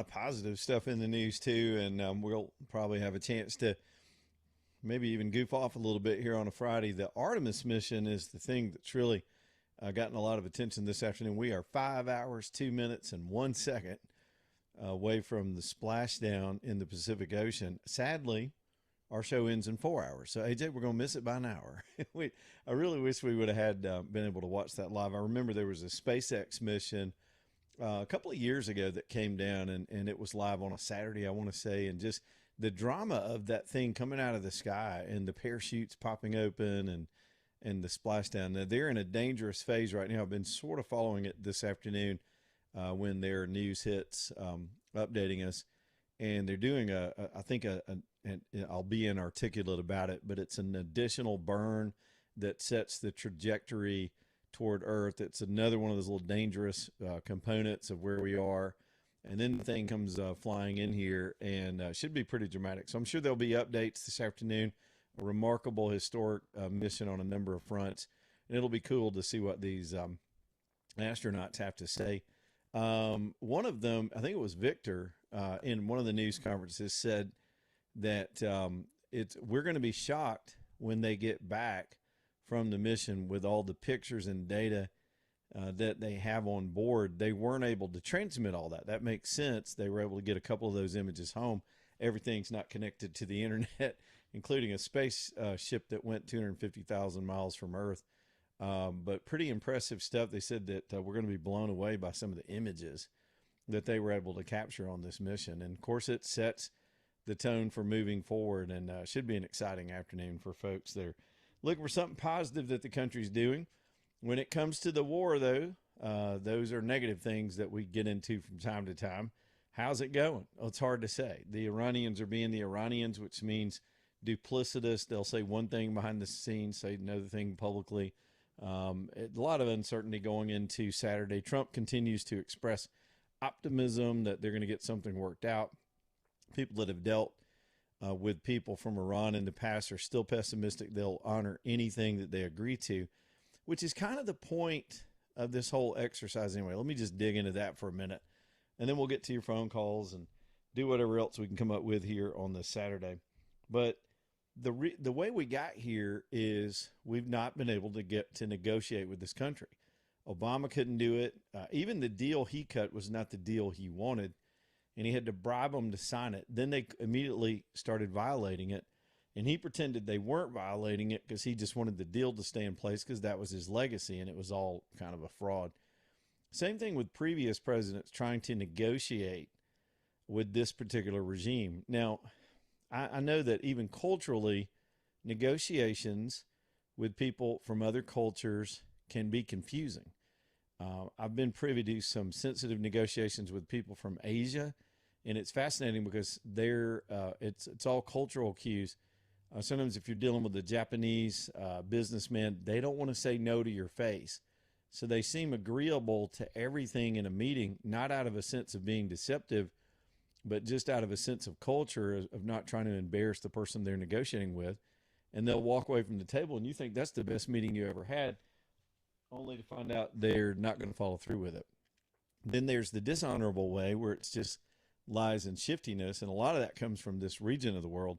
of positive stuff in the news too, and we'll probably have a chance to maybe even goof off a little bit here on a Friday. The Artemis mission is the thing that's really gotten a lot of attention this afternoon. We are 5 hours, 2 minutes, and 1 second away from the splashdown in the Pacific Ocean. Sadly, our show ends in 4 hours. So, AJ, we're going to miss it by an hour. I really wish we would have had been able to watch that live. I remember there was a SpaceX mission a couple of years ago that came down, and it was live on a Saturday, I want to say, and just the drama of that thing coming out of the sky and the parachutes popping open and the splashdown. Now, they're in a dangerous phase right now. I've been sort of following it this afternoon when their news hits, updating us, and they're doing and I'll be inarticulate about it, but it's an additional burn that sets the trajectory toward Earth. It's another one of those little dangerous components of where we are. And then the thing comes flying in here and should be pretty dramatic. So I'm sure there'll be updates this afternoon. A remarkable historic mission on a number of fronts. And it'll be cool to see what these astronauts have to say. One of them, I think it was Victor, in one of the news conferences said that we're going to be shocked when they get back from the mission with all the pictures and data that they have on board. They weren't able to transmit all that. That makes sense. They were able to get a couple of those images home. Everything's not connected to the internet, including a space ship that went 250,000 miles from Earth. But pretty impressive stuff. They said that we're going to be blown away by some of the images that they were able to capture on this mission. And of course, it sets the tone for moving forward, and should be an exciting afternoon for folks that are looking for something positive that the country's doing. When it comes to the war, though, those are negative things that we get into from time to time. How's it going? Well, it's hard to say. The Iranians are being the Iranians, which means duplicitous. They'll say one thing behind the scenes, say another thing publicly. A lot of uncertainty going into Saturday. Trump continues to express optimism that they're going to get something worked out. People that have dealt with people from Iran in the past are still pessimistic. They'll honor anything that they agree to, which is kind of the point of this whole exercise anyway. Let me just dig into that for a minute, and then we'll get to your phone calls and do whatever else we can come up with here on this Saturday. But the way we got here is we've not been able to get to negotiate with this country. Obama couldn't do it. Even the deal he cut was not the deal he wanted, and he had to bribe them to sign it. Then they immediately started violating it, and he pretended they weren't violating it because he just wanted the deal to stay in place because that was his legacy, and it was all kind of a fraud. Same thing with previous presidents trying to negotiate with this particular regime. Now, I know that even culturally, negotiations with people from other cultures can be confusing. I've been privy to some sensitive negotiations with people from Asia, and it's fascinating because it's all cultural cues. Sometimes if you're dealing with a Japanese businessman, they don't want to say no to your face. So they seem agreeable to everything in a meeting, not out of a sense of being deceptive, but just out of a sense of culture of not trying to embarrass the person they're negotiating with. And they'll walk away from the table, and you think that's the best meeting you ever had, only to find out they're not going to follow through with it. Then there's the dishonorable way where it's just lies and shiftiness, and a lot of that comes from this region of the world.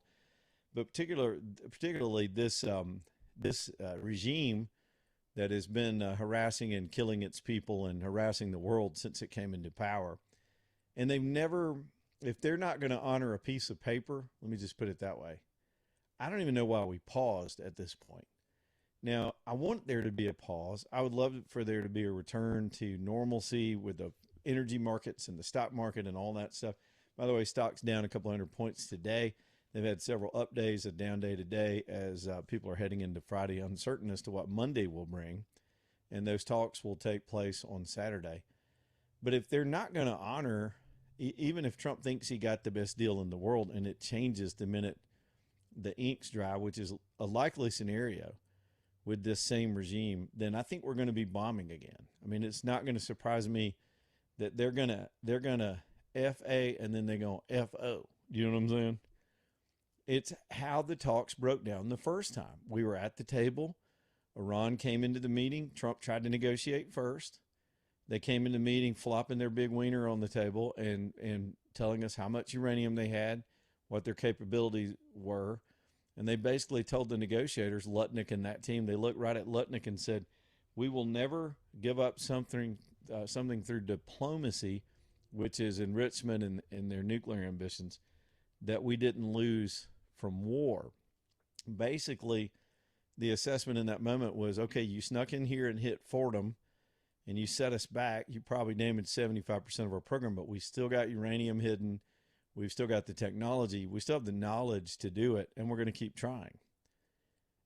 But particularly this regime that has been harassing and killing its people and harassing the world since it came into power. And they've never, if they're not going to honor a piece of paper, let me just put it that way, I don't even know why we paused at this point. Now, I want there to be a pause. I would love for there to be a return to normalcy with the energy markets and the stock market and all that stuff. By the way, stock's down a couple hundred points today. They've had several up days, a down day today, as people are heading into Friday, uncertain as to what Monday will bring. And those talks will take place on Saturday. But if they're not going to honor, even if Trump thinks he got the best deal in the world and it changes the minute the ink's dry, which is a likely scenario with this same regime, then I think we're going to be bombing again. I mean, it's not going to surprise me that they're going to FA and then they're going to FO. You know what I'm saying? It's how the talks broke down the first time. We were at the table. Iran came into the meeting. Trump tried to negotiate first. They came in the meeting flopping their big wiener on the table and telling us how much uranium they had, what their capabilities were. And they basically told the negotiators, Lutnick and that team, they looked right at Lutnick and said, we will never give up something through diplomacy, which is enrichment in their nuclear ambitions, that we didn't lose from war. Basically, the assessment in that moment was, okay, you snuck in here and hit Fordham, and you set us back. You probably damaged 75% of our program, but we still got uranium hidden. We've still got the technology. We still have the knowledge to do it, and we're going to keep trying.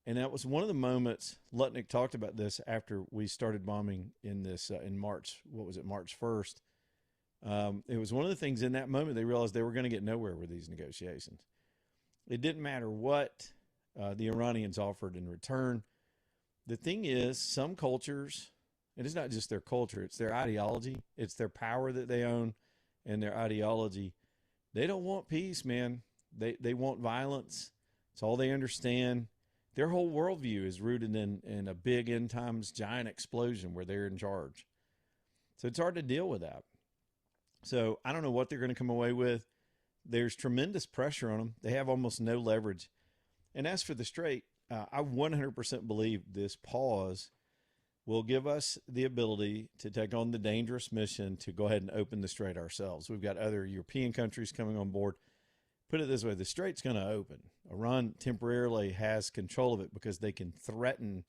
And that was one of the moments. Lutnick talked about this after we started bombing in this in March. What was it, March 1st? It was one of the things in that moment they realized they were going to get nowhere with these negotiations. It didn't matter what the Iranians offered in return. The thing is, some cultures, and it's not just their culture, it's their ideology, it's their power that they own and their ideology. They don't want peace, man. They want violence. It's all they understand. Their whole worldview is rooted in a big end times giant explosion where they're in charge. So it's hard to deal with that. So I don't know what they're going to come away with. There's tremendous pressure on them. They have almost no leverage. And as for the Strait, I 100% believe this pause will give us the ability to take on the dangerous mission to go ahead and open the Strait ourselves. We've got other European countries coming on board. Put it this way, the Strait's going to open. Iran temporarily has control of it because they can threaten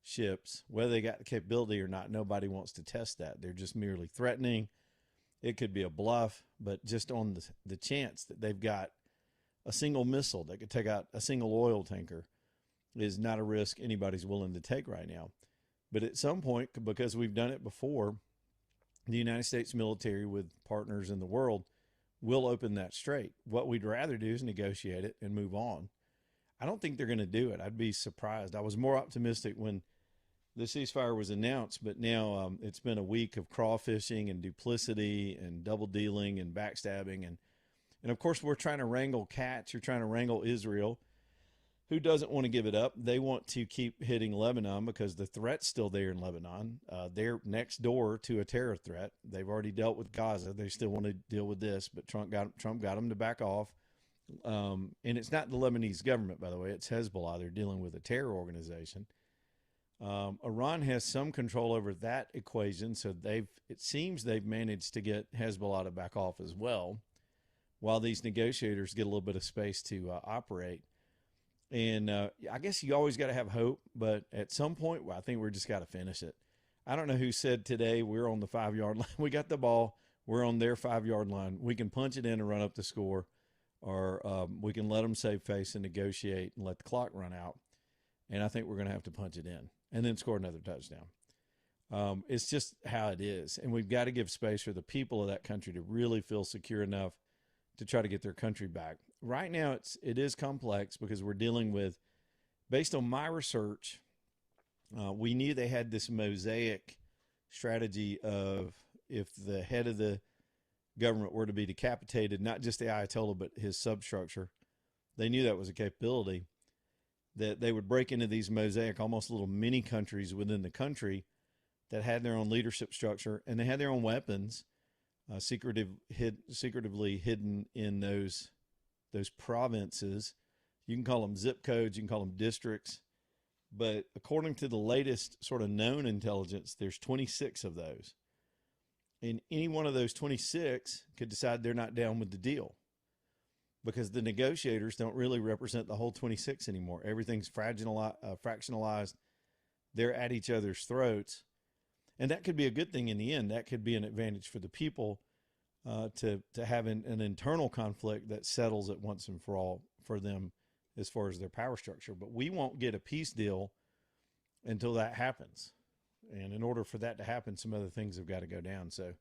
ships. Whether they got the capability or not, nobody wants to test that. They're just merely threatening. It could be a bluff, but just on the chance that they've got a single missile that could take out a single oil tanker is not a risk anybody's willing to take right now. But at some point, because we've done it before, the United States military with partners in the world will open that strait. What we'd rather do is negotiate it and move on. I don't think they're going to do it. I'd be surprised. I was more optimistic when the ceasefire was announced, but now it's been a week of crawfishing and duplicity and double dealing and backstabbing. And of course, we're trying to wrangle cats. You're trying to wrangle Israel, who doesn't want to give it up. They want to keep hitting Lebanon because the threat's still there in Lebanon. They're next door to a terror threat. They've already dealt with Gaza. They still want to deal with this, but Trump got them to back off. And it's not the Lebanese government, by the way. It's Hezbollah. They're dealing with a terror organization. Iran has some control over that equation, so it seems they've managed to get Hezbollah to back off as well, while these negotiators get a little bit of space to operate. And I guess you always got to have hope, but at some point, I think we're just got to finish it. I don't know who said today we're on the 5-yard line. We got the ball. We're on their 5-yard line. We can punch it in and run up the score, or we can let them save face and negotiate and let the clock run out. And I think we're going to have to punch it in and then score another touchdown. It's just how it is. And we've got to give space for the people of that country to really feel secure enough to try to get their country back. Right now, it is complex because we're dealing with, based on my research, we knew they had this mosaic strategy of if the head of the government were to be decapitated, not just the Ayatollah, but his substructure, they knew that was a capability, that they would break into these mosaic, almost little mini countries within the country that had their own leadership structure, and they had their own weapons, secretively hidden in those provinces. You can call them zip codes, you can call them districts, but according to the latest sort of known intelligence, there's 26 of those. And any one of those 26 could decide they're not down with the deal, because the negotiators don't really represent the whole 26 anymore. Everything's fractionalized. They're at each other's throats. And that could be a good thing in the end. That could be an advantage for the people to have an internal conflict that settles it once and for all for them as far as their power structure. But we won't get a peace deal until that happens. And in order for that to happen, some other things have got to go down. So,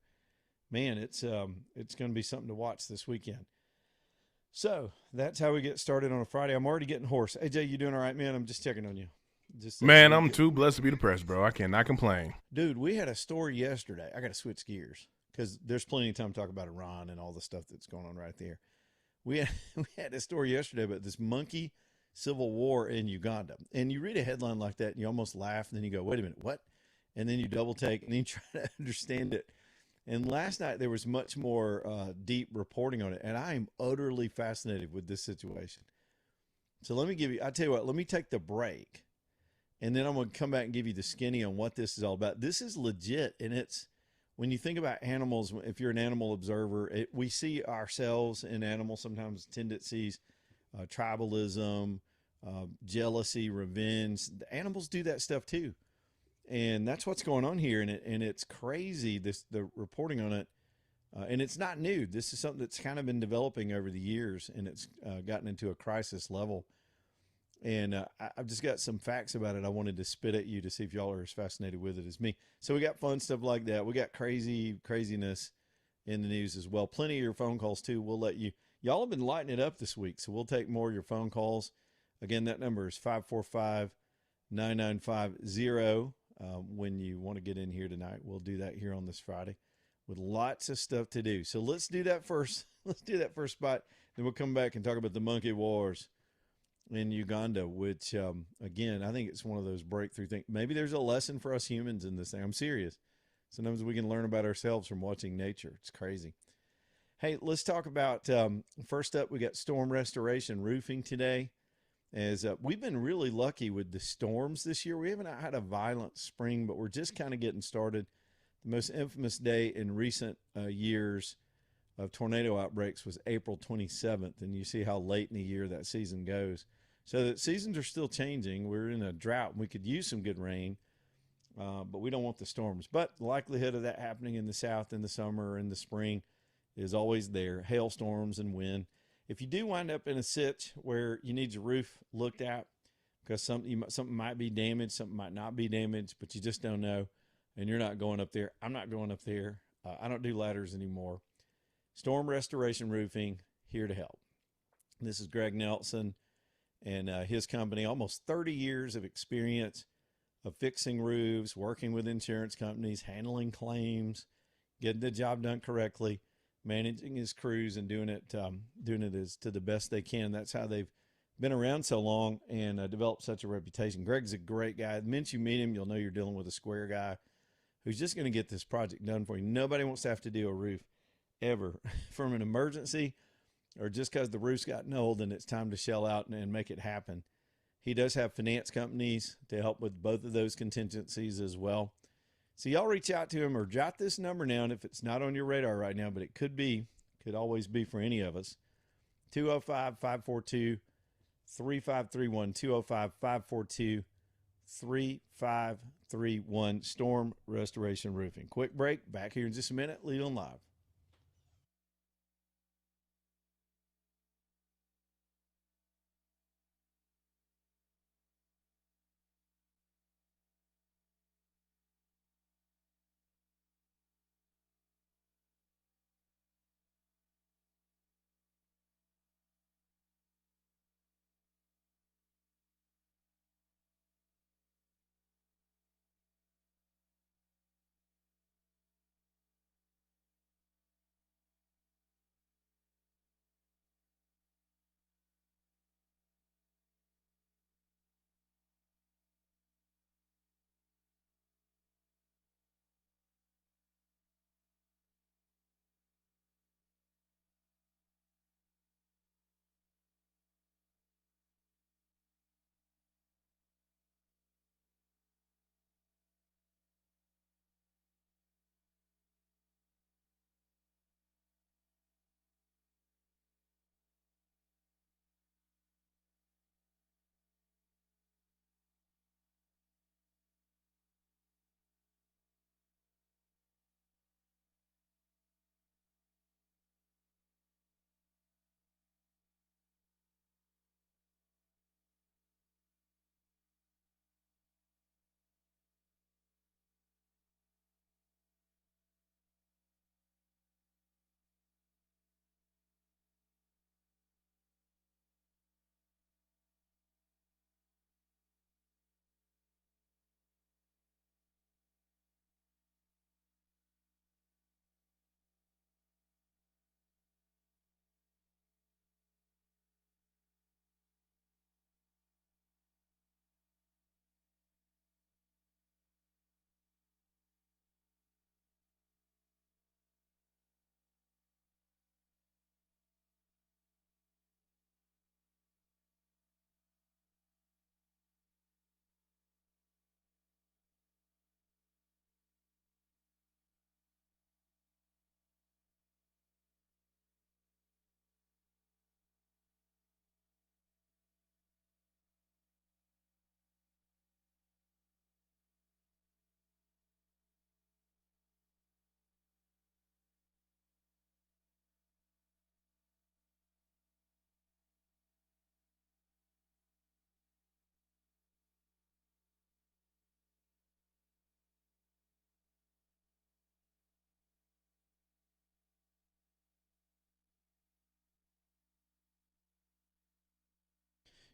man, it's going to be something to watch this weekend. So that's how we get started on a Friday. I'm already getting hoarse. AJ, you doing all right, man? I'm just checking on you. Man, I'm too blessed to be depressed, bro. I cannot complain. Dude, we had a story yesterday. I got to switch gears because there's plenty of time to talk about Iran and all the stuff that's going on right there. We had a story yesterday about this monkey civil war in Uganda. And you read a headline like that and you almost laugh, and then you go, wait a minute, what? and then you double take, and then you try to understand it. And last night there was much more deep reporting on it, and I am utterly fascinated with this situation. So let me give you, I tell you what, let me take the break, and then I'm going to come back and give you the skinny on what this is all about. This is legit, and it's, when you think about animals, if you're an animal observer, we see ourselves in animals sometimes tendencies, tribalism, jealousy, revenge. The animals do that stuff too, and that's what's going on here. And it's crazy. The reporting on it, and it's not new. This is something that's kind of been developing over the years, and it's gotten into a crisis level. And I've just got some facts about it I wanted to spit at you to see if y'all are as fascinated with it as me. So we got fun stuff like that. We got craziness in the news as well. Plenty of your phone calls too. We'll let you. Y'all have been lighting it up this week, so we'll take more of your phone calls. Again, that number is 545-9950. When you want to get in here tonight, we'll do that here on this Friday with lots of stuff to do. So let's do that first. Let's do that first spot. Then we'll come back and talk about the monkey wars in Uganda, which, again, I think it's one of those breakthrough things. Maybe there's a lesson for us humans in this thing. I'm serious. Sometimes we can learn about ourselves from watching nature. It's crazy. Hey, let's talk about, first up, we got storm restoration roofing today. As we've been really lucky with the storms this year. We haven't had a violent spring, but we're just kind of getting started. The most infamous day in recent years of tornado outbreaks was April 27th, and you see how late in the year that season goes. So the seasons are still changing. We're in a drought, and we could use some good rain, but we don't want the storms. But the likelihood of that happening in the south in the summer or in the spring is always there, hailstorms and wind. If you do wind up in a sitch where you need your roof looked at because something might be damaged, something might not be damaged, but you just don't know, and you're not going up there. I'm not going up there. I don't do ladders anymore. Storm Restoration Roofing, here to help. This is Greg Nelson and his company, almost 30 years of experience of fixing roofs, working with insurance companies, handling claims, getting the job done correctly, managing his crews, and doing it as to the best they can. That's how they've been around so long and developed such a reputation. Greg's a great guy. The minute you meet him, you'll know you're dealing with a square guy who's just going to get this project done for you. Nobody wants to have to do a roof ever from an emergency or just because the roof's gotten old and it's time to shell out and make it happen. He does have finance companies to help with both of those contingencies as well. So y'all reach out to him or jot this number down if it's not on your radar right now, but it could always be for any of us. 205-542-3531, 205-542-3531, Storm Restoration Roofing. Quick break, back here in just a minute, Lead On Live.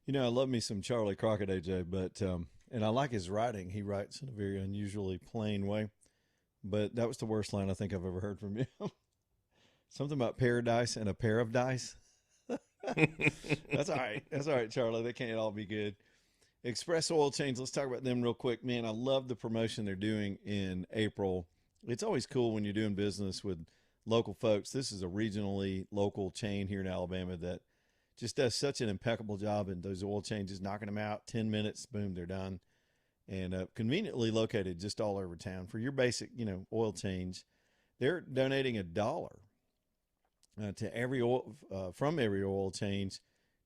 You know, I love me some Charlie Crockett, AJ, but and I like his writing. He writes in a very unusually plain way. But that was the worst line I think I've ever heard from him. Something about paradise and a pair of dice. That's all right. That's all right, Charlie. They can't all be good. Express Oil Change. Let's talk about them real quick, man. I love the promotion they're doing in April. It's always cool when you're doing business with local folks. This is a regionally local chain here in Alabama that just does such an impeccable job in those oil changes, knocking them out 10 minutes, boom, they're done. And conveniently located just all over town for your basic, oil change. They're donating $1 to every oil from every oil change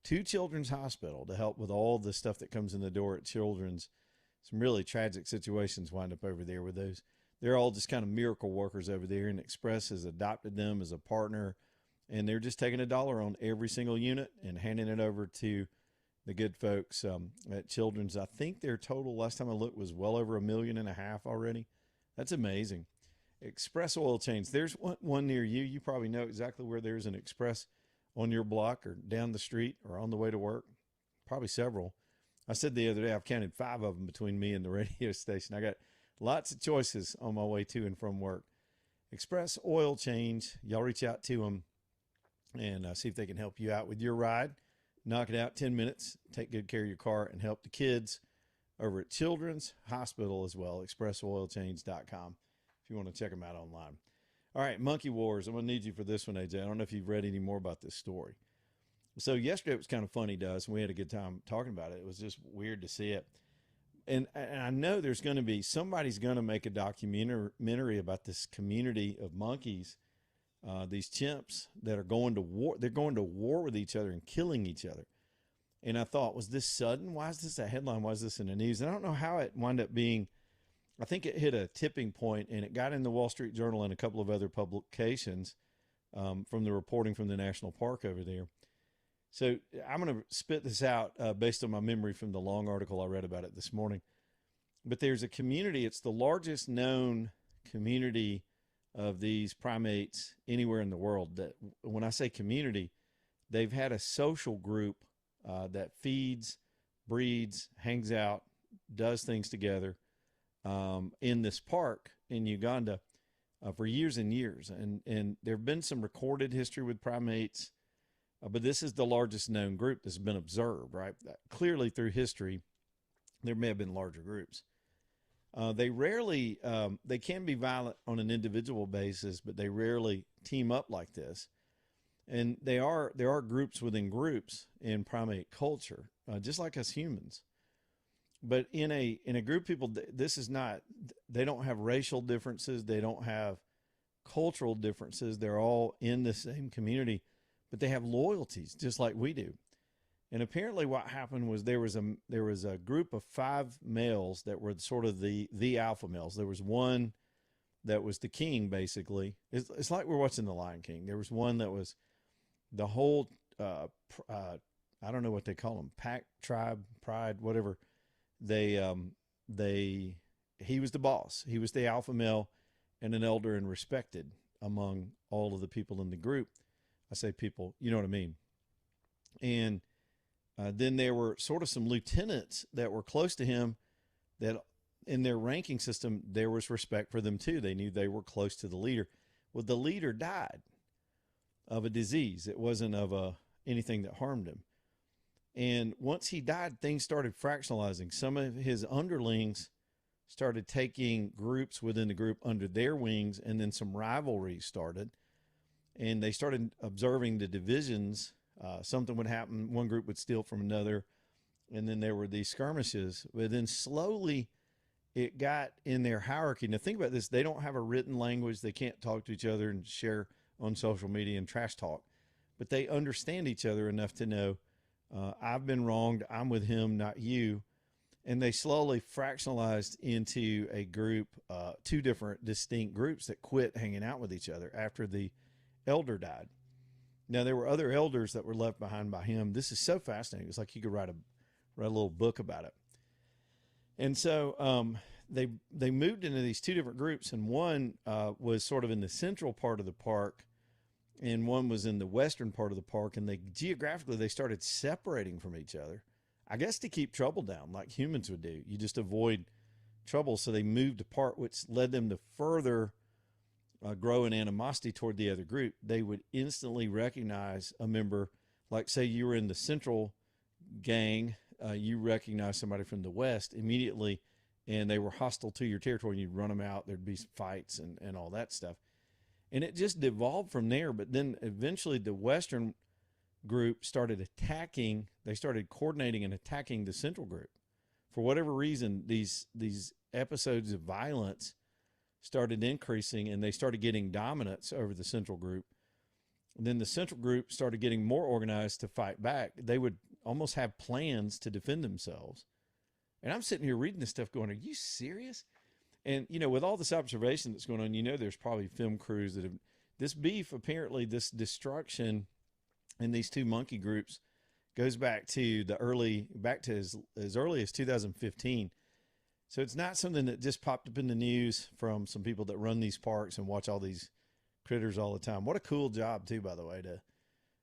to Children's Hospital to help with all the stuff that comes in the door at Children's. Some really tragic situations wind up over there with those. They're all just kind of miracle workers over there, and Express has adopted them as a partner, and they're just taking $1 on every single unit and handing it over to the good folks at Children's. I think their total last time I looked was well over $1.5 million already. That's amazing. Express Oil Change. There's one near you. You probably know exactly where there's an Express on your block or down the street or on the way to work. Probably several. I said the other day I've counted 5 of them between me and the radio station. I got lots of choices on my way to and from work. Express Oil Change. Y'all reach out to them and see if they can help you out with your ride. Knock it out 10 minutes. Take good care of your car and help the kids over at Children's Hospital as well. ExpressOilChange.com if you want to check them out online. All right, Monkey Wars. I'm going to need you for this one, AJ. I don't know if you've read any more about this story. So yesterday it was kind of funny to us, and we had a good time talking about it. It was just weird to see it. And I know there's going to be, somebody's going to make a documentary about this community of monkeys, these chimps that are going to war. They're going to war with each other and killing each other. And I thought, was this sudden? Why is this a headline? Why is this in the news? And I don't know how it wound up being. I think it hit a tipping point, and it got in the Wall Street Journal and a couple of other publications from the reporting from the national park over there. So I'm going to spit this out based on my memory from the long article I read about it this morning. But there's a community. It's the largest known community of these primates anywhere in the world. That when I say community, they've had a social group that feeds, breeds, hangs out, does things together in this park in Uganda for years and years. And there have been some recorded history with primates, but this is the largest known group that's been observed, right? Clearly through history, there may have been larger groups. They rarely, they can be violent on an individual basis, but they rarely team up like this. And there are groups within groups in primate culture, just like us humans. But in a group of people, this is not, they don't have racial differences. They don't have cultural differences. They're all in the same community, but they have loyalties just like we do. And apparently what happened was there was a group of 5 males that were sort of the alpha males. There was one that was the king, basically. It's like we're watching The Lion King. There was one that was the whole, I don't know what they call them, pack, tribe, pride, whatever. He was the boss. He was the alpha male and an elder and respected among all of the people in the group. I say people, you know what I mean? And then there were sort of some lieutenants that were close to him that in their ranking system, there was respect for them too. They knew they were close to the leader. Well, the leader died of a disease. It wasn't of anything that harmed him. And once he died, things started fractionalizing. Some of his underlings started taking groups within the group under their wings, and then some rivalries started. And they started observing the divisions. Something would happen. One group would steal from another. And then there were these skirmishes. But then slowly it got in their hierarchy. Now think about this. They don't have a written language. They can't talk to each other and share on social media and trash talk. But they understand each other enough to know, I've been wronged. I'm with him, not you. And they slowly fractionalized into a group, 2 different distinct groups that quit hanging out with each other after the elder died. Now, there were other elders that were left behind by him. This is so fascinating. It's like you could write a little book about it. And so they moved into these 2 different groups, and one was sort of in the central part of the park, and one was in the western part of the park. And geographically, they started separating from each other I guess to keep trouble down, like humans would do. You just avoid trouble. So they moved apart, which led them to further grow an animosity toward the other group. They would instantly recognize a member, like say you were in the central gang, you recognize somebody from the west immediately, and they were hostile to your territory, and you'd run them out. There'd be fights and all that stuff. And it just devolved from there. But then eventually the western group started attacking. They started coordinating and attacking the central group. For whatever reason, these episodes of violence started increasing, and they started getting dominance over the central group. And then the central group started getting more organized to fight back. They would almost have plans to defend themselves. And I'm sitting here reading this stuff going, are you serious? And, you know, with all this observation that's going on, you know, there's probably film crews that have, this beef, apparently this destruction in these two monkey groups goes back to as early as 2015. So it's not something that just popped up in the news from some people that run these parks and watch all these critters all the time. What a cool job too, by the way,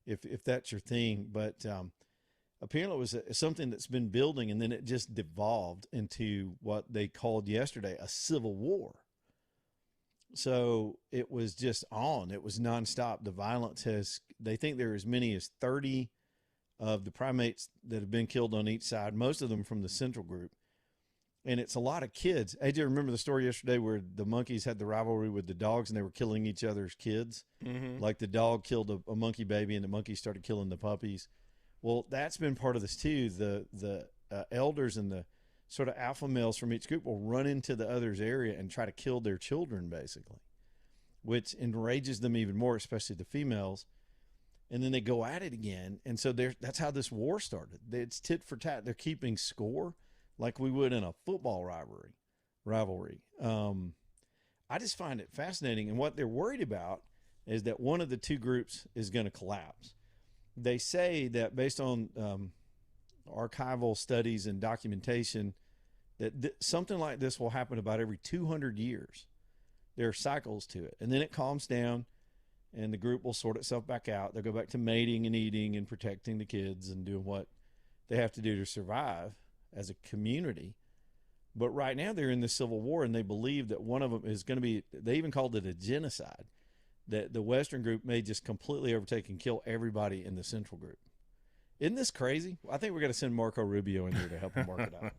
if that's your thing. But apparently it was something that's been building, and then it just devolved into what they called yesterday a civil war. So it was just on. It was nonstop. The violence they think there are as many as 30 of the primates that have been killed on each side, most of them from the central group. And it's a lot of kids. AJ, remember the story yesterday where the monkeys had the rivalry with the dogs and they were killing each other's kids? Mm-hmm. Like the dog killed a monkey baby and the monkeys started killing the puppies. Well, that's been part of this too. The elders and the sort of alpha males from each group will run into the other's area and try to kill their children, basically, which enrages them even more, especially the females. And then they go at it again. And so that's how this war started. It's tit for tat. They're keeping score like we would in a football rivalry. I just find it fascinating. And what they're worried about is that one of the two groups is going to collapse. They say that based on archival studies and documentation, that something like this will happen about every 200 years. There are cycles to it. And then it calms down, and the group will sort itself back out. They'll go back to mating and eating and protecting the kids and doing what they have to do to survive as a community. But right now they're in the civil war, and they believe that one of them is going to be, they even called it a genocide, that the Western group may just completely overtake and kill everybody in the Central group. Isn't this crazy? I think we're going to send Marco Rubio in here to help him work it out.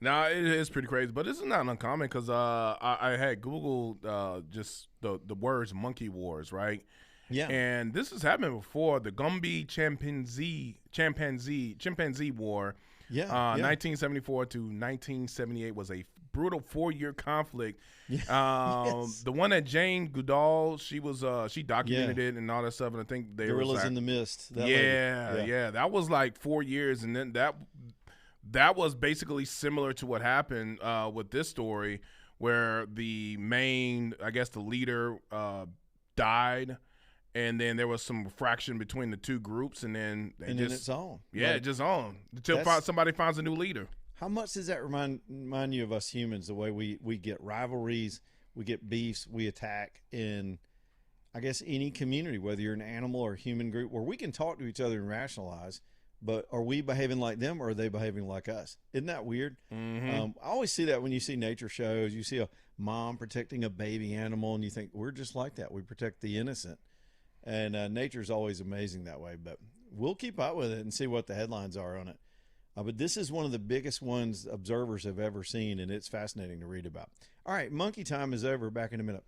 Now, it is pretty crazy, but it's not uncommon because I had Googled just the words monkey wars, right? Yeah. And this has happened before. The Gumbi chimpanzee war, 1974 to 1978 was a brutal 4-year conflict. Yes. The one that Jane Goodall, she documented it and all that stuff, and I think they Gorillas was in the Mist. That was like 4 years, and then that was basically similar to what happened with this story, where the main, I guess, the leader died, and then there was some fraction between the two groups, and then then it's on. Yeah, just on until somebody finds a new leader. How much does that remind you of us humans? The way we get rivalries, we get beefs, we attack in, I guess, any community, whether you're an animal or a human group, where we can talk to each other and rationalize. But are we behaving like them, or are they behaving like us? Isn't that weird? Mm-hmm. I always see that when you see nature shows. You see a mom protecting a baby animal, and you think, we're just like that. We protect the innocent. And nature's always amazing that way. But we'll keep up with it and see what the headlines are on it. But this is one of the biggest ones observers have ever seen, and it's fascinating to read about. All right, monkey time is over. Back in a minute.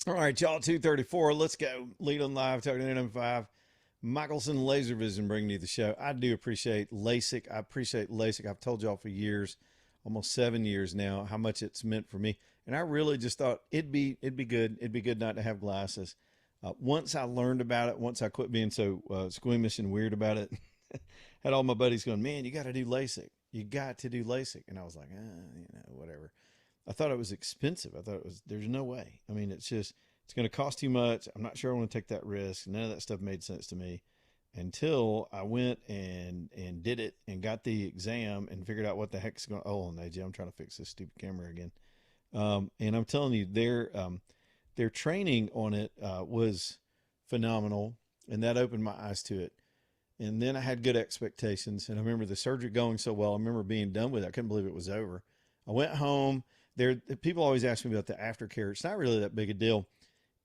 All right, y'all, 234. Let's go. Lead on live, talking to NM5. Michelson Laser Vision bringing you the show. I do appreciate LASIK. I appreciate LASIK. I've told y'all for years, almost 7 years now, how much it's meant for me. And I really just thought it'd be good. It'd be good not to have glasses. Once I learned about it, once I quit being so squeamish and weird about it, had all my buddies going, man, you got to do LASIK. You got to do LASIK. And I was like, whatever. I thought it was expensive. I thought it was, there's no way. I mean, it's going to cost too much. I'm not sure I want to take that risk. None of that stuff made sense to me until I went and did it and got the exam and figured out what the heck's going on. Oh, AJ, I'm trying to fix this stupid camera again. And I'm telling you, their training on it was phenomenal, and that opened my eyes to it. And then I had good expectations, and I remember the surgery going so well. I remember being done with it. I couldn't believe it was over. I went home. People always ask me about the aftercare. It's not really that big a deal.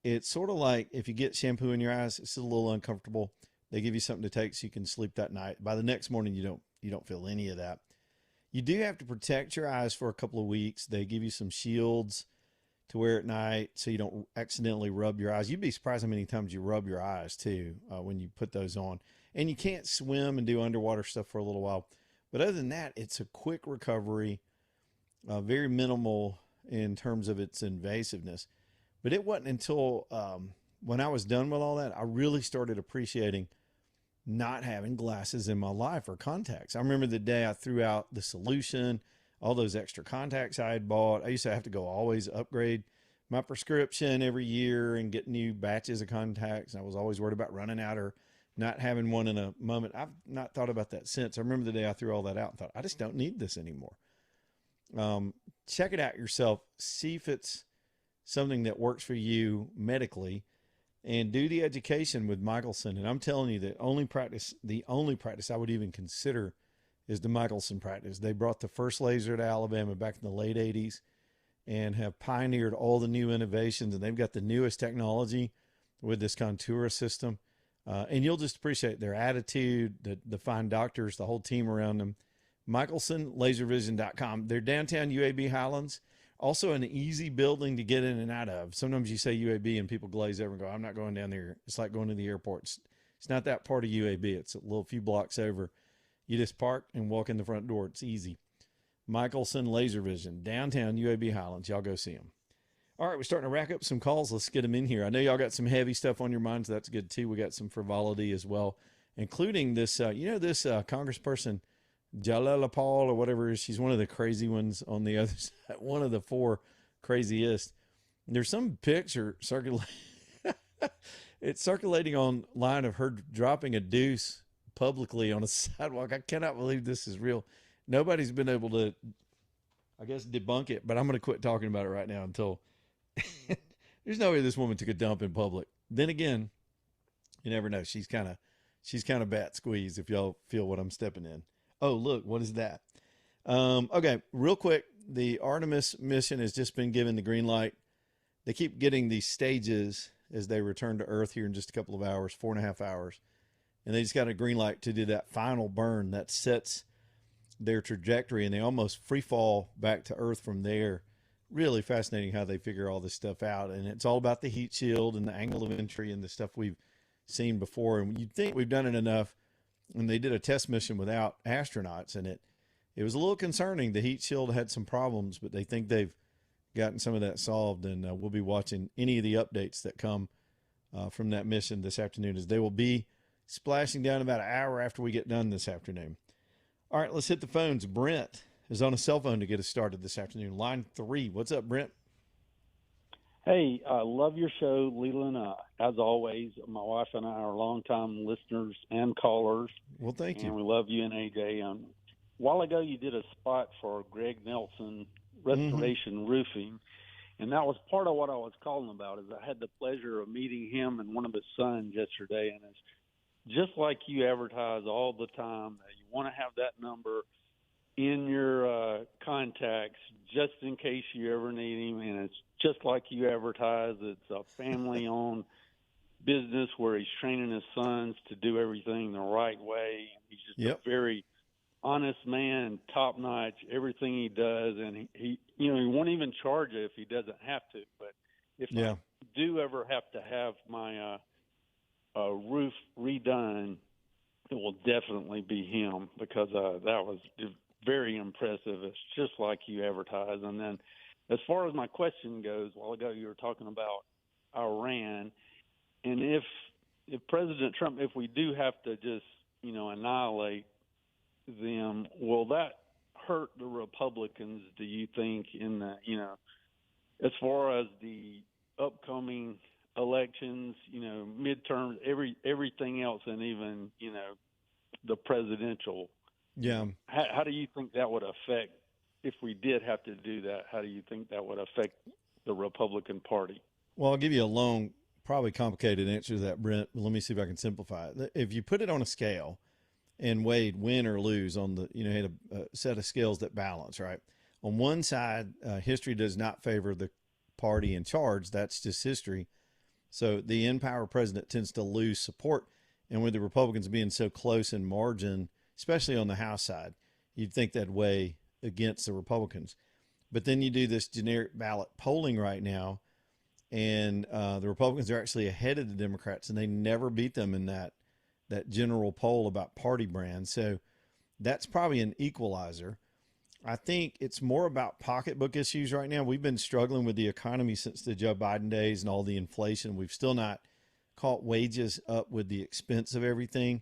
It's sort of like if you get shampoo in your eyes, it's a little uncomfortable. They give you something to take so you can sleep that night. By the next morning, you don't feel any of that. You do have to protect your eyes for a couple of weeks. They give you some shields to wear at night so you don't accidentally rub your eyes. You'd be surprised how many times you rub your eyes too when you put those on. And you can't swim and do underwater stuff for a little while. But other than that, it's a quick recovery, very minimal in terms of its invasiveness. But it wasn't until when I was done with all that, I really started appreciating not having glasses in my life or contacts. I remember the day I threw out the solution, all those extra contacts I had bought. I used to have to go always upgrade my prescription every year and get new batches of contacts. And I was always worried about running out or not having one in a moment. I've not thought about that since. I remember the day I threw all that out and thought, I just don't need this anymore. Check it out yourself. See if it's something that works for you medically, and do the education with Michelson. And I'm telling you, the only practice I would even consider is the Michelson practice. They brought the first laser to Alabama back in the late 80s and have pioneered all the new innovations. And they've got the newest technology with this Contura system. And you'll just appreciate their attitude, the fine doctors, the whole team around them. MichelsonLaserVision.com. They're downtown UAB Highlands. Also an easy building to get in and out of. Sometimes you say UAB and people glaze over and go, I'm not going down there. It's like going to the airport. It's not that part of UAB. It's a little few blocks over. You just park and walk in the front door. It's easy. Michelson Laser Vision, downtown UAB Highlands. Y'all go see them. All right, we're starting to rack up some calls. Let's get them in here. I know y'all got some heavy stuff on your minds. That's good too. We got some frivolity as well, including this, this congressperson, Jalala Paul or whatever. She's one of the crazy ones on the other side, one of the four craziest. There's some picture circulating. It's circulating online of her dropping a deuce publicly on a sidewalk. I cannot believe this is real. Nobody's been able to, I guess, debunk it, but I'm going to quit talking about it right now until there's no way this woman took a dump in public. Then again, you never know. She's kind of bat squeeze if y'all feel what I'm stepping in. Oh, look, what is that? Okay, real quick. The Artemis mission has just been given the green light. They keep getting these stages as they return to Earth here in just a couple of hours, 4.5 hours. And they just got a green light to do that final burn that sets their trajectory, and they almost free fall back to Earth from there. Really fascinating how they figure all this stuff out. And it's all about the heat shield and the angle of entry and the stuff we've seen before. And you'd think we've done it enough. And they did a test mission without astronauts in it. It was a little concerning. The heat shield had some problems, but they think they've gotten some of that solved. And we'll be watching any of the updates that come from that mission this afternoon, as they will be splashing down about an hour after we get done this afternoon. All right, let's hit the phones. Brent is on a cell phone to get us started this afternoon. Line 3. What's up, Brent? Hey, I love your show, Leland. As always, my wife and I are longtime listeners and callers. Well, thank you. And we love you and AJ. A while ago, you did a spot for Greg Nelson, Restoration Roofing, and that was part of what I was calling about. Is I had the pleasure of meeting him and one of his sons yesterday, and it's just like you advertise all the time. You want to have that number in your contacts just in case you ever need him, and it's just like you advertise. It's a family-owned business where he's training his sons to do everything the right way. He's just a very honest man, top-notch, everything he does, and he won't even charge you if he doesn't have to. But if I do ever have to have my roof redone, it will definitely be him, because that was very impressive. It's just like you advertise. And then as far as my question goes, a while ago you were talking about Iran, and if President Trump, if we do have to just, annihilate them, will that hurt the Republicans, do you think, in the, as far as the upcoming elections, midterms, everything else, and even, the presidential? Yeah. How do you think that would affect, if we did have to do that, how do you think that would affect the Republican Party? Well, I'll give you a long, probably complicated answer to that, Brent, but let me see if I can simplify it. If you put it on a scale and weighed win or lose on the, had a set of scales that balance, right? On one side, history does not favor the party in charge. That's just history. So the in-power president tends to lose support. And with the Republicans being so close in margin, especially on the House side, you'd think that'd weigh against the Republicans. But then you do this generic ballot polling right now, and the Republicans are actually ahead of the Democrats, and they never beat them in that general poll about party brand. So that's probably an equalizer. I think it's more about pocketbook issues right now. We've been struggling with the economy since the Joe Biden days and all the inflation. We've still not caught wages up with the expense of everything.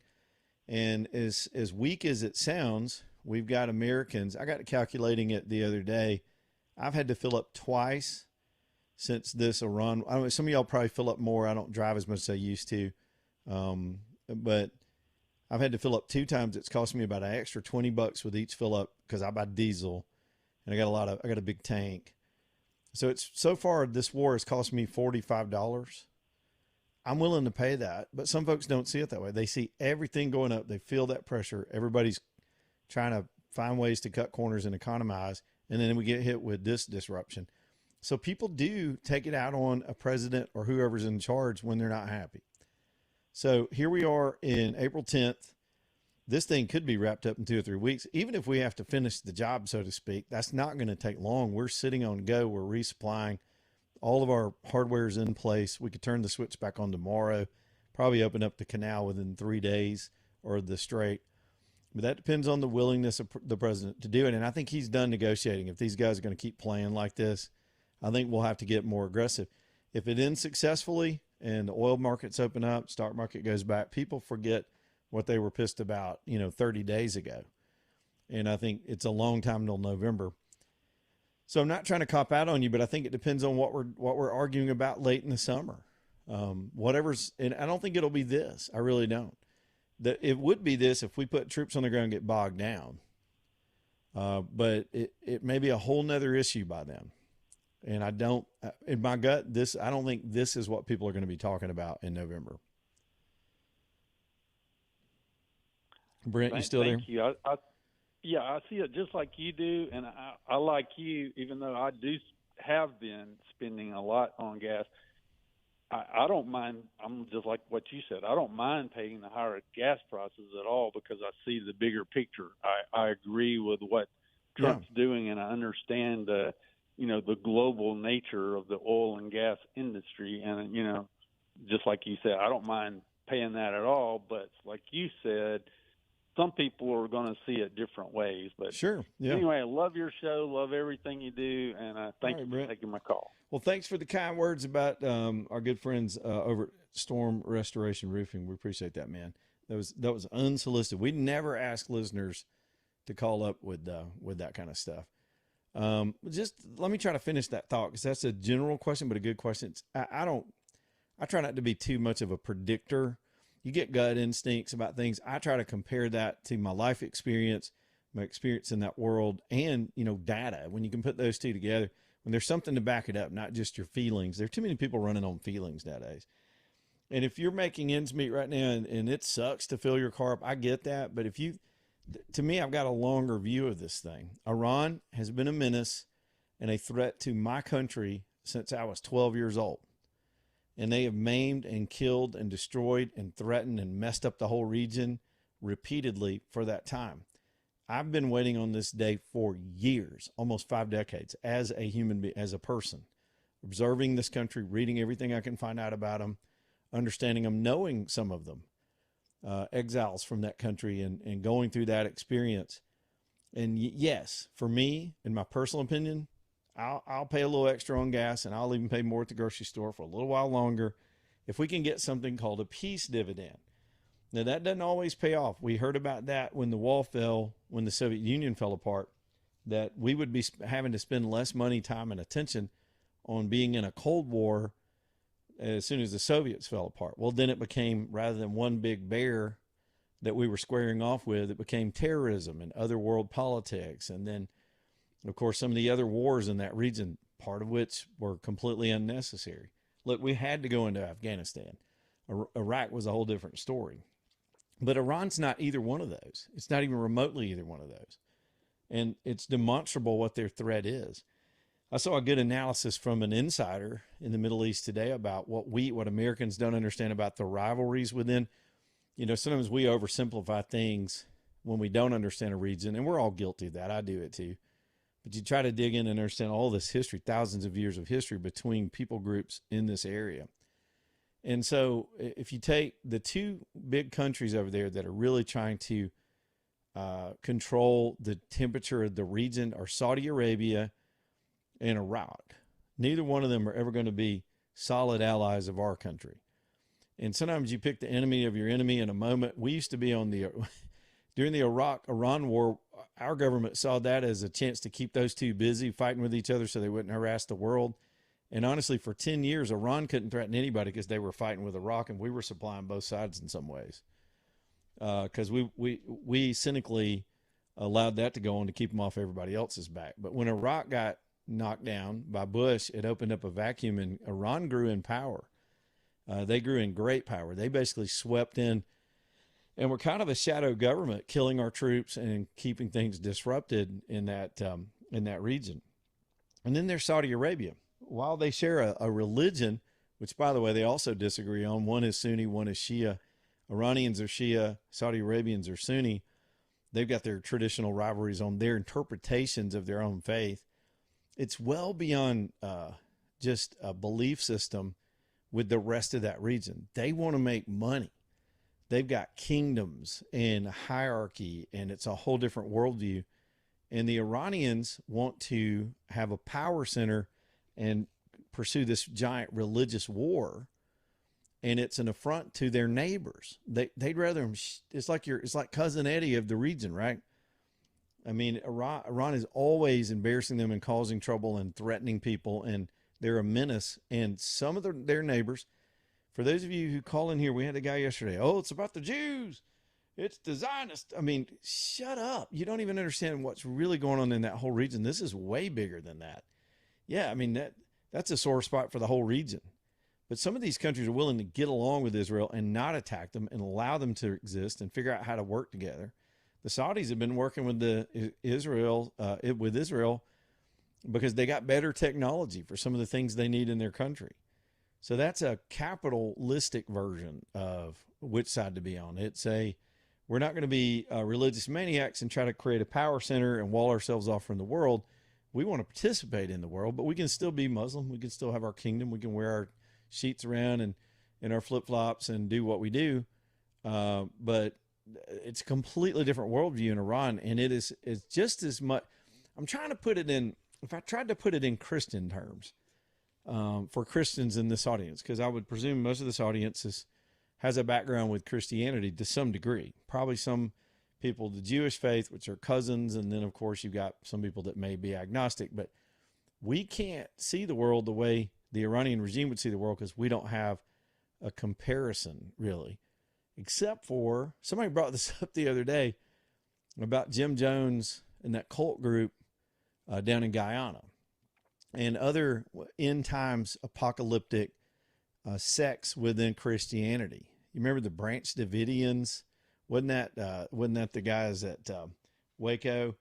And as weak as it sounds, we've got Americans. I got calculating it the other day. I've had to fill up twice since this Iran. I don't know, some of y'all probably fill up more. I don't drive as much as I used to. But I've had to fill up 2 times. It's cost me about an extra $20 with each fill up, because I buy diesel, and I got a big tank. So so far this war has cost me $45. I'm willing to pay that, but some folks don't see it that way. They see everything going up. They feel that pressure. Everybody's trying to find ways to cut corners and economize. And then we get hit with this disruption. So people do take it out on a president or whoever's in charge when they're not happy. So here we are in April 10th. This thing could be wrapped up in 2 or 3 weeks. Even if we have to finish the job, so to speak, that's not going to take long. We're sitting on go. We're resupplying. All of our hardware is in place. We could turn the switch back on tomorrow, probably open up the canal within 3 days, or the strait. But that depends on the willingness of the president to do it. And I think he's done negotiating. If these guys are going to keep playing like this, I think we'll have to get more aggressive. If it ends successfully and the oil markets open up, stock market goes back, people forget what they were pissed about, 30 days ago. And I think it's a long time till November. So I'm not trying to cop out on you, but I think it depends on what we're arguing about late in the summer. And I don't think it'll be this. I really don't. It would be this if we put troops on the ground and get bogged down. But it may be a whole nother issue by then. And I don't, in my gut, I don't think this is what people are going to be talking about in November. Brent, you still there? Thank you. Yeah, I see it just like you do, and I like you, even though I do have been spending a lot on gas. I don't mind. I'm just like what you said. I don't mind paying the higher gas prices at all, because I see the bigger picture. I agree with what Trump's doing, and I understand the global nature of the oil and gas industry. And, just like you said, I don't mind paying that at all. But like you said, some people are going to see it different ways. But sure. Yeah. Anyway, I love your show, love everything you do, and thank you for taking my call. Well, thanks for the kind words about our good friends over at Storm Restoration Roofing. We appreciate that, man. That was unsolicited. We never ask listeners to call up with that kind of stuff. Just let me try to finish that thought, because that's a general question, but a good question. I try not to be too much of a predictor. You get gut instincts about things. I try to compare that to my life experience, my experience in that world, and, data. When you can put those two together, when there's something to back it up, not just your feelings. There are too many people running on feelings nowadays. And if you're making ends meet right now and it sucks to fill your car up, I get that. But to me, I've got a longer view of this thing. Iran has been a menace and a threat to my country since I was 12 years old. And they have maimed and killed and destroyed and threatened and messed up the whole region repeatedly for that time. I've been waiting on this day for years, almost 5 decades, as a human being, as a person. observing this country, reading everything I can find out about them, understanding them, knowing some of them, exiles from that country, and going through that experience. And yes, for me, in my personal opinion, I'll pay a little extra on gas, and I'll even pay more at the grocery store for a little while longer if we can get something called a peace dividend. Now, that doesn't always pay off. We heard about that when the wall fell, when the Soviet Union fell apart, that we would be having to spend less money, time, and attention on being in a Cold War as soon as the Soviets fell apart. Well, then it became, rather than one big bear that we were squaring off with, it became terrorism and other world politics. And then, of course, some of the other wars in that region, part of which were completely unnecessary. Look, we had to go into Afghanistan. Iraq was a whole different story. But Iran's not either one of those. It's not even remotely either one of those. And it's demonstrable what their threat is. I saw a good analysis from an insider in the Middle East today about what Americans don't understand about the rivalries within. You know, sometimes we oversimplify things when we don't understand a region, and we're all guilty of that. I do it too. But you try to dig in and understand all this history, thousands of years of history between people groups in this area. And so if you take the two big countries over there that are really trying to control the temperature of the region are Saudi Arabia and Iraq. Neither one of them are ever going to be solid allies of our country. And sometimes you pick the enemy of your enemy in a moment. We used to be on during the Iraq-Iran war, our government saw that as a chance to keep those two busy fighting with each other so they wouldn't harass the world. And honestly, for 10 years, Iran couldn't threaten anybody because they were fighting with Iraq, and we were supplying both sides in some ways. Because we cynically allowed that to go on to keep them off everybody else's back. But when Iraq got knocked down by Bush, it opened up a vacuum, and Iran grew in power. They grew in great power. They basically swept in, and were kind of a shadow government, killing our troops and keeping things disrupted in that region. And then there's Saudi Arabia. While they share a religion, which, by the way, they also disagree on, one is Sunni, one is Shia. Iranians are Shia, Saudi Arabians are Sunni. They've got their traditional rivalries on their interpretations of their own faith. It's well beyond just a belief system with the rest of that region. They want to make money. They've got kingdoms and hierarchy, and it's a whole different worldview. And the Iranians want to have a power center and pursue this giant religious war, and it's an affront to their neighbors. They'd rather it's like cousin Eddie of the region, right? I mean, Iran is always embarrassing them and causing trouble and threatening people, and they're a menace. And some of their neighbors, for those of you who call in here, we had a guy yesterday. Oh, it's about the Jews. It's the Zionists. I mean, shut up. You don't even understand what's really going on in that whole region. This is way bigger than that. Yeah, I mean, that's a sore spot for the whole region. But some of these countries are willing to get along with Israel and not attack them and allow them to exist and figure out how to work together. The Saudis have been working with Israel because they got better technology for some of the things they need in their country. So that's a capitalistic version of which side to be on. We're not going to be religious maniacs and try to create a power center and wall ourselves off from the world. We want to participate in the world, but we can still be Muslim. We can still have our kingdom. We can wear our sheets around and our flip-flops and do what we do. But it's a completely different worldview in Iran, and it's just as much. I'm trying to put it in, if I tried to put it in Christian terms, for Christians in this audience, because I would presume most of this audience has a background with Christianity to some degree. Probably some people, the Jewish faith, which are cousins, and then, of course, you've got some people that may be agnostic. But we can't see the world the way the Iranian regime would see the world because we don't have a comparison, really. Except for, somebody brought this up the other day about Jim Jones and that cult group down in Guyana and other end times apocalyptic sects within Christianity. You remember the Branch Davidians? Wasn't that the guys at Waco?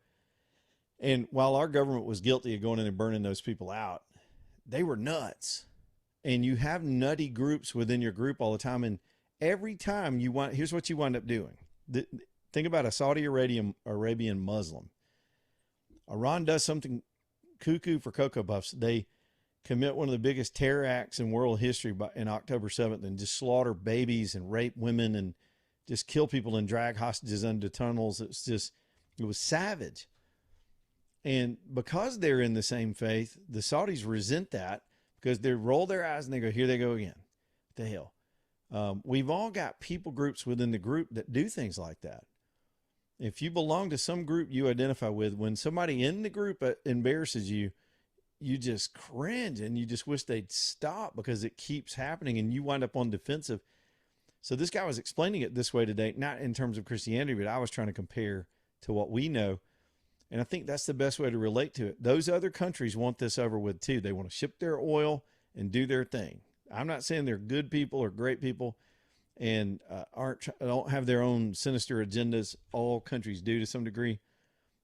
And while our government was guilty of going in and burning those people out, they were nuts. And you have nutty groups within your group all the time, and every time here's what you wind up doing. Think about a Saudi Arabian Muslim. Iran does something cuckoo for Cocoa Puffs. They commit one of the biggest terror acts in world history in October 7th and just slaughter babies and rape women and just kill people and drag hostages into tunnels. It was savage. And because they're in the same faith, the Saudis resent that because they roll their eyes and they go, here they go again. What the hell? We've all got people groups within the group that do things like that. If you belong to some group you identify with, when somebody in the group embarrasses you, you just cringe and you just wish they'd stop because it keeps happening and you wind up on defensive. So this guy was explaining it this way today, not in terms of Christianity, but I was trying to compare to what we know. And I think that's the best way to relate to it. Those other countries want this over with too. They want to ship their oil and do their thing. I'm not saying they're good people or great people and don't have their own sinister agendas. All countries do to some degree.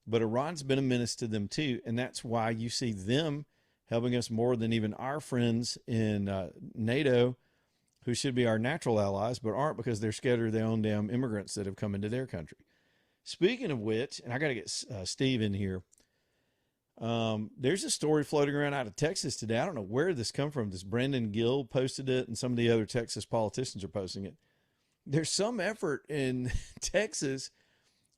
But Iran's been a menace to them too, and that's why you see them helping us more than even our friends in NATO, who should be our natural allies, but aren't because they're scared of their own damn immigrants that have come into their country. Speaking of which, and I got to get Steve in here, there's a story floating around out of Texas today. I don't know where this come from. This Brandon Gill posted it, and some of the other Texas politicians are posting it. There's some effort in Texas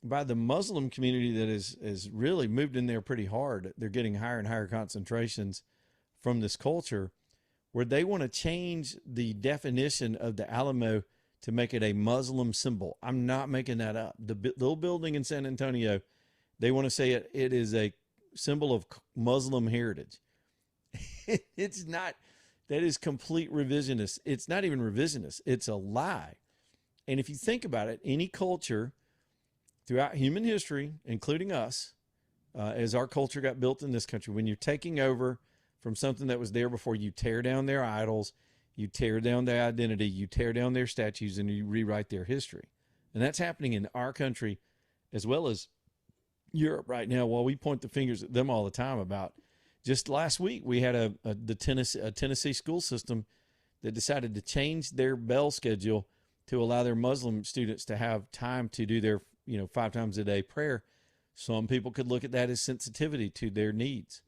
by the Muslim community that is really moved in there pretty hard. They're getting higher and higher concentrations from this culture where they want to change the definition of the Alamo to make it a Muslim symbol. I'm not making that up. The little building in San Antonio, they want to say it is a symbol of Muslim heritage. It's not. That is complete revisionist. It's not even revisionist. It's a lie. And if you think about it, any culture throughout human history, including us, as our culture got built in this country, when you're taking over from something that was there before, you tear down their idols, you tear down their identity, you tear down their statues, and you rewrite their history. And that's happening in our country as well as Europe right now, while we point the fingers at them all the time about. Just last week, we had a Tennessee school system that decided to change their bell schedule to allow their Muslim students to have time to do their 5 times a day prayer. Some people could look at that as sensitivity to their needs,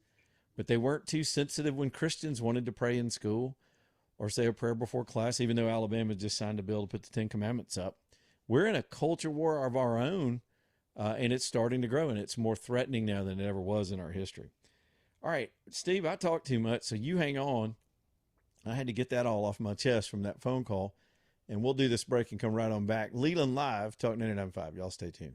but they weren't too sensitive when Christians wanted to pray in school or say a prayer before class, even though Alabama just signed a bill to put the 10 Commandments up. We're in a culture war of our own, and it's starting to grow, and it's more threatening now than it ever was in our history. All right, Steve, I talked too much, so you hang on. I had to get that all off my chest from that phone call. And we'll do this break and come right on back. Leland Live, Talk 99.5. Y'all stay tuned.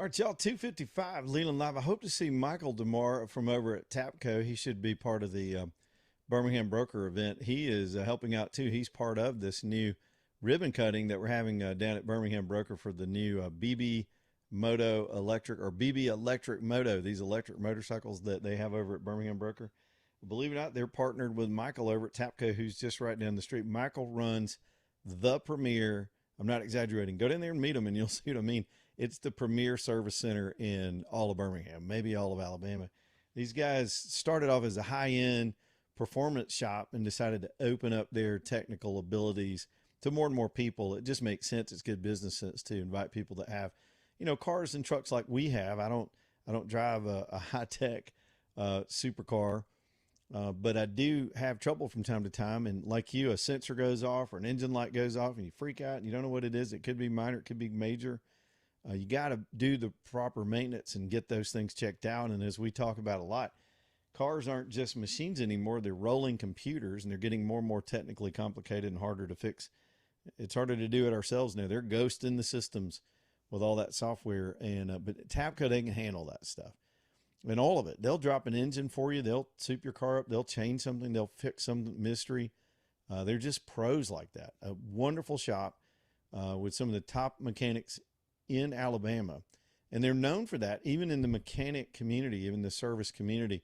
All right, y'all, 255 Leland Live. I hope to see Michael tomorrow from over at Tapco. He should be part of the Birmingham Broker event. He is helping out, too. He's part of this new ribbon cutting that we're having down at Birmingham Broker for the new BB Moto Electric, or BB Electric Moto, these electric motorcycles that they have over at Birmingham Broker. Believe it or not, they're partnered with Michael over at Tapco, who's just right down the street. Michael runs the premier, I'm not exaggerating, go down there and meet him and you'll see what I mean. It's the premier service center in all of Birmingham, maybe all of Alabama. These guys started off as a high-end performance shop and decided to open up their technical abilities to more and more people. It just makes sense. It's good business sense to invite people that have, cars and trucks like we have. I don't drive a high-tech supercar. But I do have trouble from time to time. And like you, a sensor goes off or an engine light goes off and you freak out and you don't know what it is. It could be minor, it could be major. You got to do the proper maintenance and get those things checked out. And as we talk about a lot, cars aren't just machines anymore. They're rolling computers and they're getting more and more technically complicated and harder to fix. It's harder to do it ourselves now. They're ghosting the systems with all that software. And but Tapco, they can handle that stuff. And all of it. They'll drop an engine for you. They'll soup your car up. They'll change something. They'll fix some mystery. They're just pros like that. A wonderful shop with some of the top mechanics in Alabama. And they're known for that, even in the mechanic community, even the service community.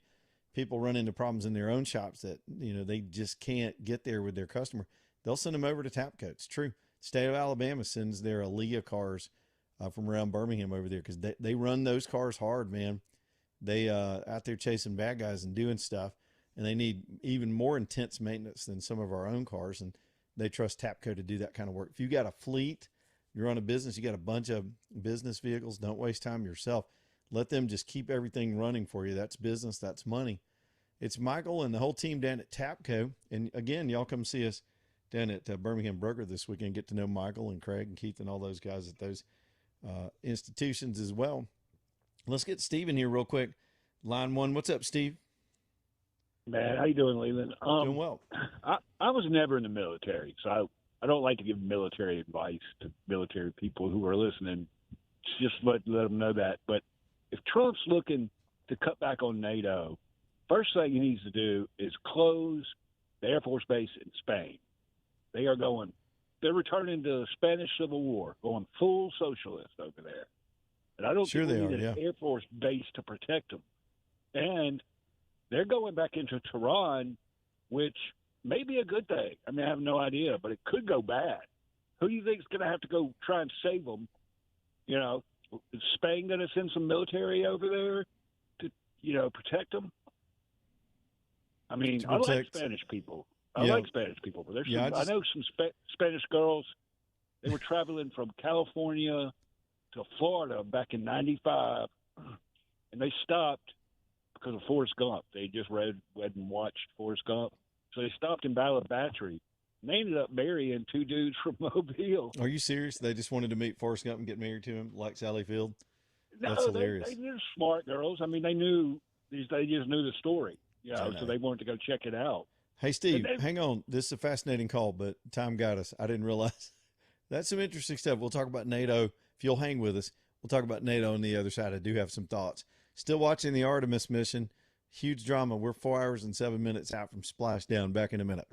People run into problems in their own shops that, they just can't get there with their customer. They'll send them over to Tapco. It's true. State of Alabama sends their Aaliyah cars from around Birmingham over there because they run those cars hard, man. They out there chasing bad guys and doing stuff, and they need even more intense maintenance than some of our own cars, and they trust Tapco to do that kind of work. If you got a fleet, you're on a business, you got a bunch of business vehicles, don't waste time yourself. Let them just keep everything running for you. That's business, that's money. It's Michael and the whole team down at Tapco, and again, y'all come see us down at Birmingham Broker this weekend. Get to know Michael and Craig and Keith and all those guys at those institutions as well. Let's get Steve in here real quick. Line one. What's up, Steve? Man, how you doing, Leland? Doing well. I was never in the military, so I don't like to give military advice to military people who are listening. Just let them know that. But if Trump's looking to cut back on NATO, first thing he needs to do is close the Air Force base in Spain. They're returning to the Spanish Civil War, going full socialist over there. And I don't think we need an Air Force base to protect them. And they're going back into Tehran, which may be a good thing. I mean, I have no idea, but it could go bad. Who do you think is going to have to go try and save them? Is Spain going to send some military over there to, protect them? I mean, I like Spanish people. I like Spanish people. But I know some Spanish girls. They were traveling from California to Florida back in '95, and they stopped because of Forrest Gump. They just read and watched Forrest Gump, so they stopped in Ballard Battery, and they ended up marrying two dudes from Mobile. Are you serious? They just wanted to meet Forrest Gump and get married to him, like Sally Field? No, that's hilarious. They're smart girls. I mean, they just knew the story, so they wanted to go check it out. Hey, Steve, hang on. This is a fascinating call, but time got us. I didn't realize. That's some interesting stuff. We'll talk about NATO. If you'll hang with us, we'll talk about NATO on the other side. I do have some thoughts. Still watching the Artemis mission. Huge drama. We're 4 hours and 7 minutes out from splashdown. Back in a minute.